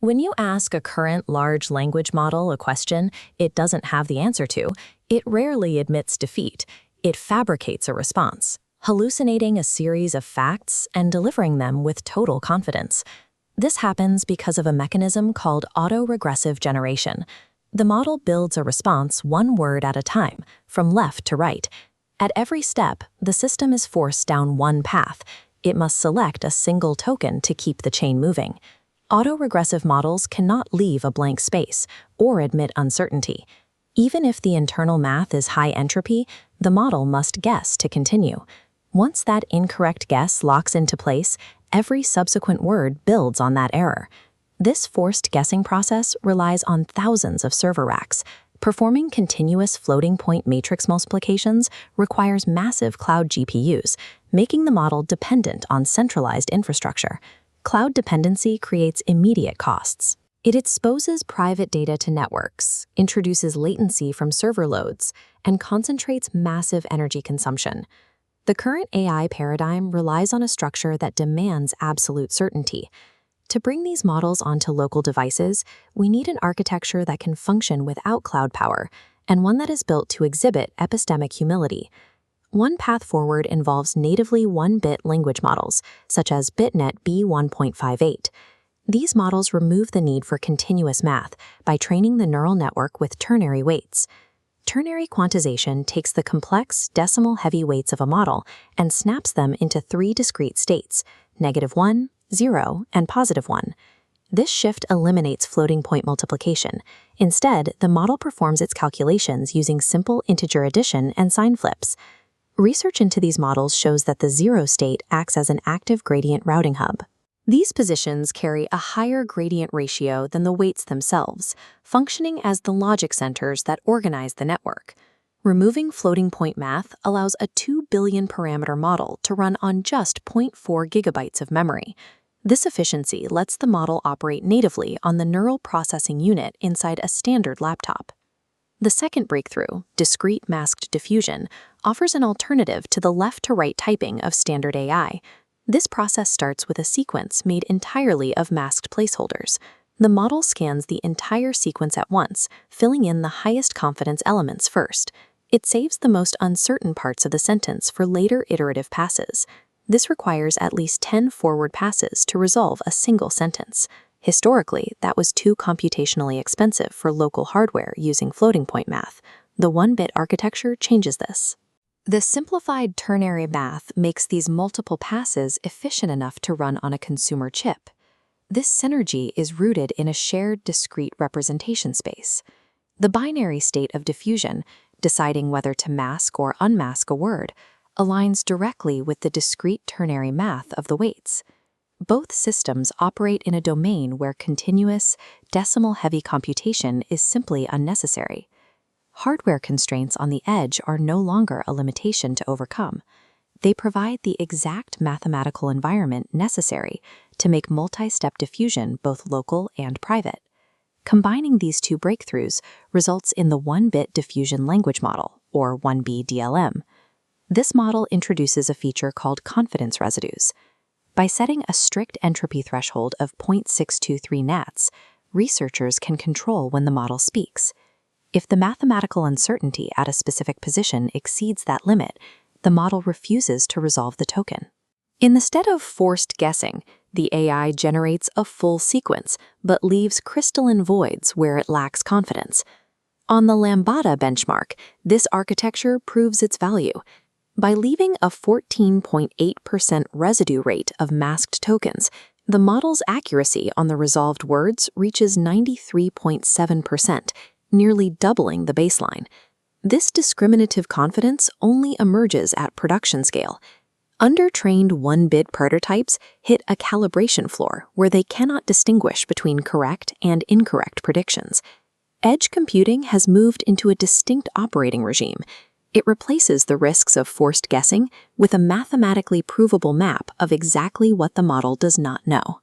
When you ask a current large language model a question it doesn't have the answer to, it rarely admits defeat. It fabricates a response, hallucinating a series of facts and delivering them with total confidence. This happens because of a mechanism called autoregressive generation. The model builds a response one word at a time, from left to right. At every step, the system is forced down one path. It must select a single token to keep the chain moving. Autoregressive models cannot leave a blank space or admit uncertainty. Even if the internal math is high entropy, the model must guess to continue. Once that incorrect guess locks into place, every subsequent word builds on that error. This forced guessing process relies on thousands of server racks. Performing continuous floating-point matrix multiplications requires massive cloud GPUs, making the model dependent on centralized infrastructure. Cloud dependency creates immediate costs. It exposes private data to networks, introduces latency from server loads, and concentrates massive energy consumption. The current AI paradigm relies on a structure that demands absolute certainty. To bring these models onto local devices, we need an architecture that can function without cloud power, and one that is built to exhibit epistemic humility. One path forward involves natively 1-bit language models, such as BitNet B1.58. These models remove the need for continuous math by training the neural network with ternary weights. Ternary quantization takes the complex, decimal-heavy weights of a model and snaps them into 3 discrete states, -1, 0, and +1. This shift eliminates floating-point multiplication. Instead, the model performs its calculations using simple integer addition and sign flips. Research into these models shows that the 0 state acts as an active gradient routing hub. These positions carry a higher gradient ratio than the weights themselves, functioning as the logic centers that organize the network. Removing floating-point math allows a 2 billion parameter model to run on just 0.4 gigabytes of memory. This efficiency lets the model operate natively on the neural processing unit inside a standard laptop. The second breakthrough, discrete masked diffusion, offers an alternative to the left-to-right typing of standard AI. This process starts with a sequence made entirely of masked placeholders. The model scans the entire sequence at once, filling in the highest confidence elements first. It saves the most uncertain parts of the sentence for later iterative passes. This requires at least 10 forward passes to resolve a single sentence. Historically, that was too computationally expensive for local hardware using floating-point math. The 1-bit architecture changes this. The simplified ternary math makes these multiple passes efficient enough to run on a consumer chip. This synergy is rooted in a shared discrete representation space. The binary state of diffusion, deciding whether to mask or unmask a word, aligns directly with the discrete ternary math of the weights. Both systems operate in a domain where continuous, decimal-heavy computation is simply unnecessary. Hardware constraints on the edge are no longer a limitation to overcome. They provide the exact mathematical environment necessary to make multi-step diffusion both local and private. Combining these two breakthroughs results in the 1-bit diffusion language model, or 1BDLM. This model introduces a feature called confidence residues. By setting a strict entropy threshold of 0.623 nats, researchers can control when the model speaks. If the mathematical uncertainty at a specific position exceeds that limit, the model refuses to resolve the token. Instead of forced guessing, the AI generates a full sequence, but leaves crystalline voids where it lacks confidence. On the Lambda benchmark, this architecture proves its value. By leaving a 14.8% residue rate of masked tokens, the model's accuracy on the resolved words reaches 93.7%, nearly doubling the baseline. This discriminative confidence only emerges at production scale. Undertrained 1-bit prototypes hit a calibration floor where they cannot distinguish between correct and incorrect predictions. Edge computing has moved into a distinct operating regime. It replaces the risks of forced guessing with a mathematically provable map of exactly what the model does not know.